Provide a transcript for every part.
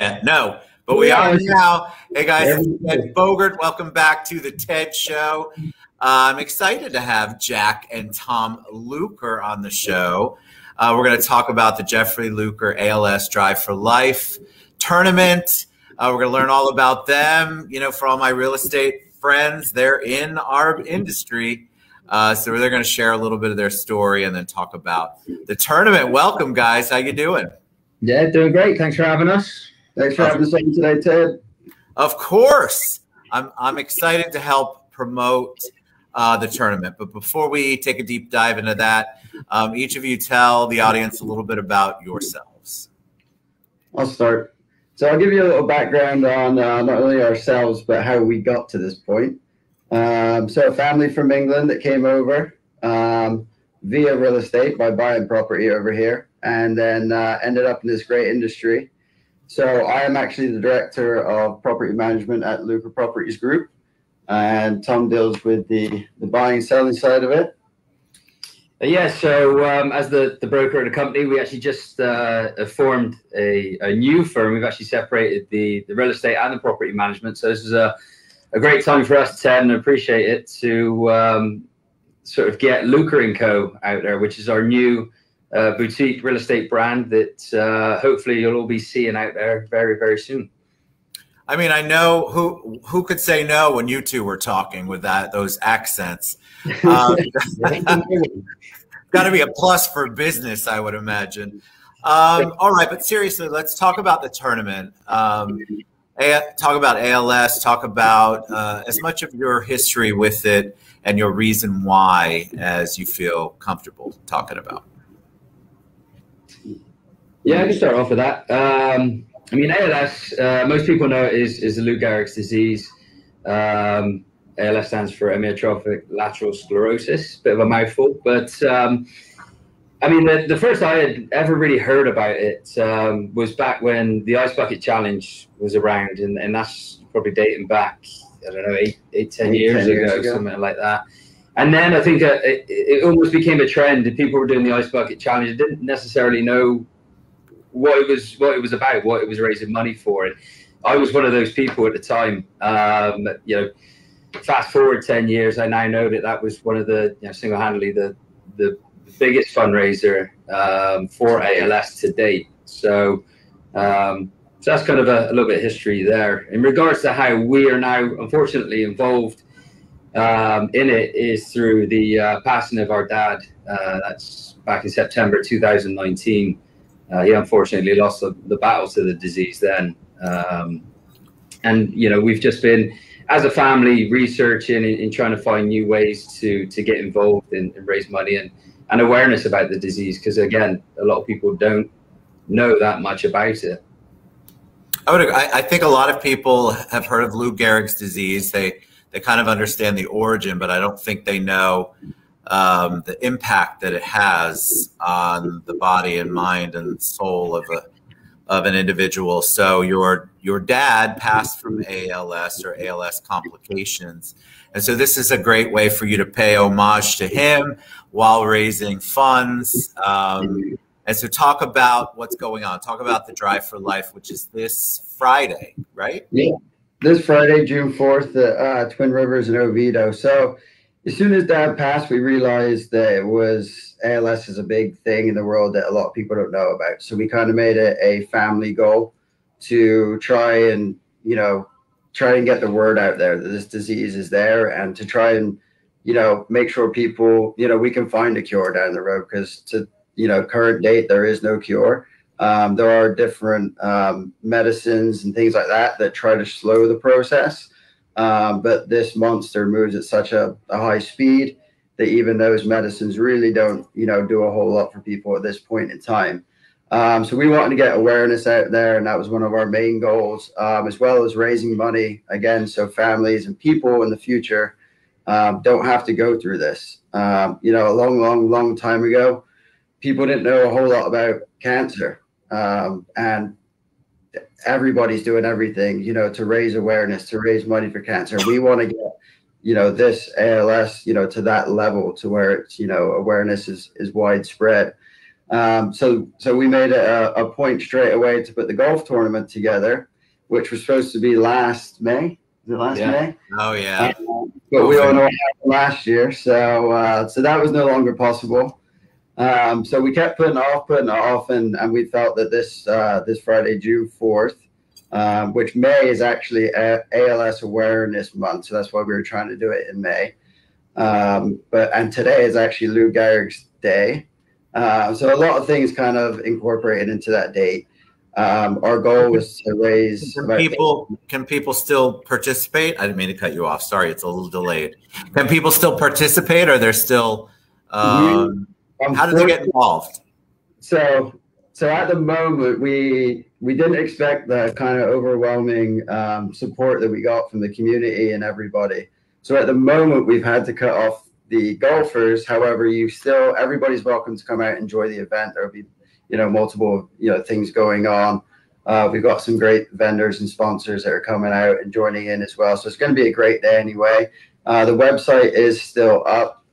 No, but we are now. Hey guys, it's Ted Bogert. Welcome back to the TED Show. I'm excited to have Jack and Tom Luker on the show. We're going to talk about the Geoffrey Luker ALS Drive for Life tournament. We're going to learn all about them. You know, for all my real estate friends, they're in our industry. So they're going to share a little bit of their story and then talk about the tournament. Welcome, guys. How you doing? Yeah, doing great. Thanks for having us. Thanks for having us on today, Ted. Of course. I'm excited to help promote the tournament. But before we take a deep dive into that, each of you tell the audience a little bit about yourselves. I'll start. So I'll give you a little background on not only ourselves, but how we got to this point. So a family from England that came over via real estate by buying property over here, and then ended up in this great industry. So I am actually the director of property management at Luker Properties Group, and Tom deals with the buying and selling side of it. Yeah, so as the broker of the company, we actually just formed a new firm. We've actually separated the real estate and the property management. So this is a great time for us, Ted, and I appreciate it, to sort of get Luker & Co. out there, which is our new boutique real estate brand that hopefully you'll all be seeing out there very, very soon. I mean, I know who could say no when you two were talking with those accents. Got to be a plus for business, I would imagine. All right, but seriously, let's talk about the tournament. Talk about ALS. Talk about as much of your history with it and your reason why, as you feel comfortable talking about. Yeah, I can start off with that. I mean, ALS, most people know it is the Lou Gehrig's disease. ALS stands for amyotrophic lateral sclerosis, bit of a mouthful. But, I mean, the first I had ever really heard about it was back when the Ice Bucket Challenge was around, and that's probably dating back, I don't know, 10 years ago, something like that. And then I think it almost became a trend that people were doing the Ice Bucket Challenge. I didn't necessarily know what it was about, what it was raising money for. And I was one of those people at the time. You know, fast forward 10 years, I now know that was one of the, you know, single-handedly the biggest fundraiser for ALS to date. So, so that's kind of a little bit of history there. In regards to how we are now, unfortunately, involved in it, is through the passing of our dad. That's back in September 2019. He unfortunately lost the battle to the disease then. And, you know, we've just been, as a family, researching and trying to find new ways to get involved and raise money and awareness about the disease. Because, again, a lot of people don't know that much about it. I think a lot of people have heard of Lou Gehrig's disease. They kind of understand the origin, but I don't think they know the impact that it has on the body and mind and soul of an individual. So your dad passed from ALS or ALS complications, and so this is a great way for you to pay homage to him while raising funds. And so talk about what's going on. Talk about the Drive for Life, which is this Friday, right? Yeah, this Friday, June 4th, at Twin Rivers in Oviedo. So as soon as Dad passed, we realized that ALS is a big thing in the world that a lot of people don't know about. So we kind of made it a family goal to try and get the word out there that this disease is there, and to try and, make sure people, we can find a cure down the road, because to, current date, there is no cure. There are different medicines and things like that try to slow the process. But this monster moves at such a high speed that even those medicines really don't, do a whole lot for people at this point in time. So we wanted to get awareness out there, and that was one of our main goals, as well as raising money, again, so families and people in the future don't have to go through this. A long time ago, people didn't know a whole lot about cancer, and everybody's doing everything, to raise awareness, to raise money for cancer. We want to get, this ALS, to that level, to where it's, awareness is widespread. So we made a point straight away to put the golf tournament together, which was supposed to be last May. Was it last May? Oh yeah. But we all know what happened last year, so that was no longer possible. So we kept putting it off, and we felt that this Friday, June 4th, which May is actually ALS Awareness Month, so that's why we were trying to do it in May. And today is actually Lou Gehrig's Day. So a lot of things kind of incorporated into that date. Our goal was to raise. Can people still participate? I didn't mean to cut you off. Sorry, it's a little delayed. Can people still participate, or they're still? How do they get involved? So at the moment, we didn't expect the kind of overwhelming support that we got from the community and everybody. So at the moment, we've had to cut off the golfers. However, everybody's welcome to come out and enjoy the event. There'll be multiple things going on. We've got some great vendors and sponsors that are coming out and joining in as well. So it's going to be a great day anyway. The website is still up,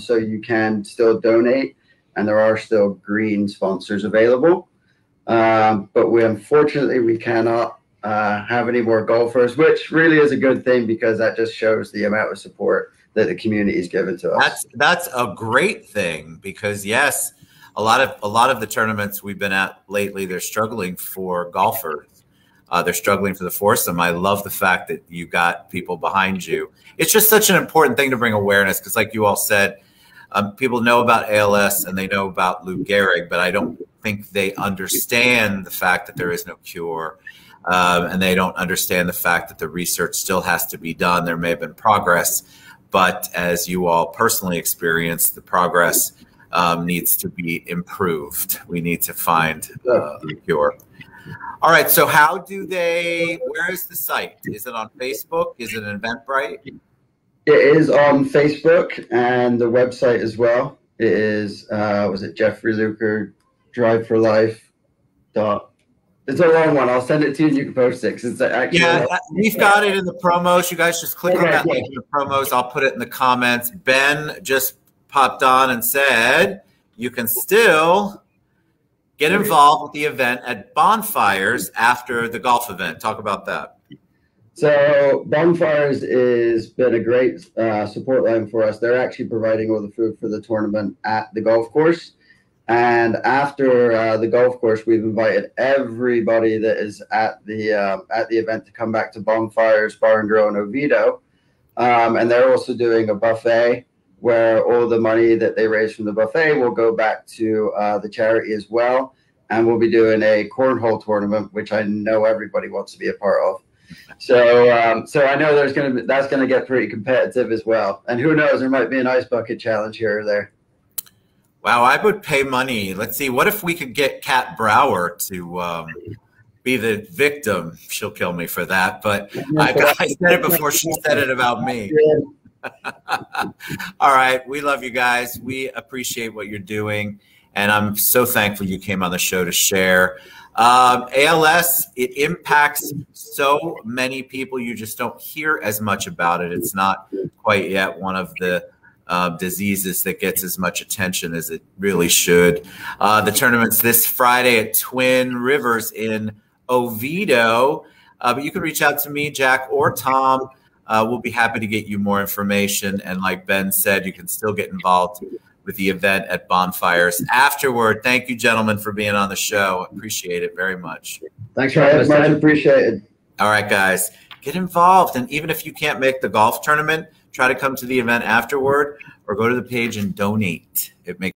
so you can still donate, and there are still green sponsors available. But unfortunately we cannot have any more golfers, which really is a good thing, because that just shows the amount of support that the community has given to us. That's a great thing, because yes, a lot of the tournaments we've been at lately, they're struggling for golfers. They're struggling for the foursome. I love the fact that you got people behind you. It's just such an important thing to bring awareness, because like you all said, people know about ALS and they know about Lou Gehrig, but I don't think they understand the fact that there is no cure. And they don't understand the fact that the research still has to be done. There may have been progress, but as you all personally experienced, the progress needs to be improved. We need to find the cure. All right. So where is the site? Is it on Facebook? Is it an Eventbrite? It is on Facebook and the website as well. It is, was it Geoffrey Luker, Drive for Life. It's a long one. I'll send it to you and you can post it. It's actually we've got it in the promos. You guys just click on that link in the promos. I'll put it in the comments. Ben just popped on and said you can still get involved with the event at Bonfires after the golf event. Talk about that. So Bonfires has been a great support line for us. They're actually providing all the food for the tournament at the golf course. And after the golf course, we've invited everybody that is at the event to come back to Bonfires Bar and Grill in Oviedo. And they're also doing a buffet where all the money that they raise from the buffet will go back to the charity as well. And we'll be doing a cornhole tournament, which I know everybody wants to be a part of. So I know that's going to get pretty competitive as well. And who knows, there might be an ice bucket challenge here or there. Wow, I would pay money. Let's see. What if we could get Kat Brower to be the victim? She'll kill me for that. But I said it before she said it about me. All right. We love you guys. We appreciate what you're doing. And I'm so thankful you came on the show to share. ALS, it impacts so many people. You just don't hear as much about it. It's not quite yet one of the diseases that gets as much attention as it really should. The tournament's this Friday at Twin Rivers in Oviedo. But you can reach out to me, Jack, or Tom. We'll be happy to get you more information. And like Ben said, you can still get involved with the event at Bonfires afterward. Thank you, gentlemen, for being on the show. Appreciate it very much. Thanks for having us. Much appreciated. All right, guys, get involved. And even if you can't make the golf tournament, try to come to the event afterward or go to the page and donate. It makes